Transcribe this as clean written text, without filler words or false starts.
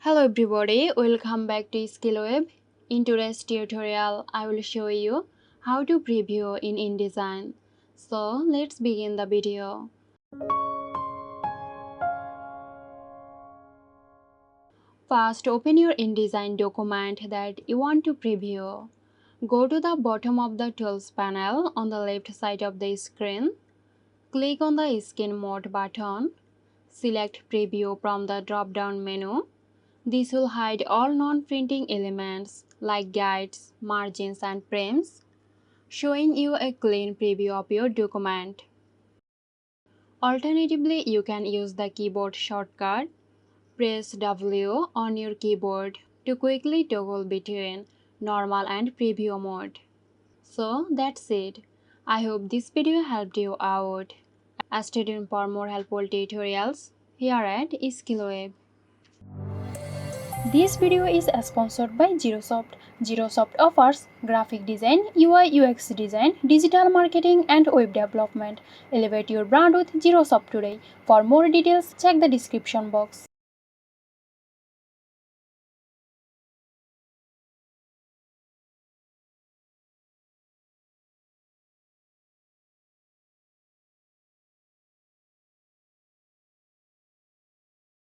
Hello everybody, welcome back to SkillWeb. In today's tutorial, I will show you how to preview in InDesign. So let's begin the video. First, open your InDesign document that you want to preview. Go to the bottom of the Tools panel on the left side of the screen. Click on the Skin Mode button. Select Preview from the drop-down menu. This will hide all non-printing elements like guides, margins and frames, showing you a clean preview of your document. Alternatively, you can use the keyboard shortcut. Press W on your keyboard to quickly toggle between normal and preview mode. So that's it. I hope this video helped you out. Stay tuned for more helpful tutorials here at SkillWeb. This video is sponsored by Zerosoft. Zerosoft offers graphic design, UI UX design, digital marketing and web development. Elevate your brand with Zerosoft today. For more details, check the description box.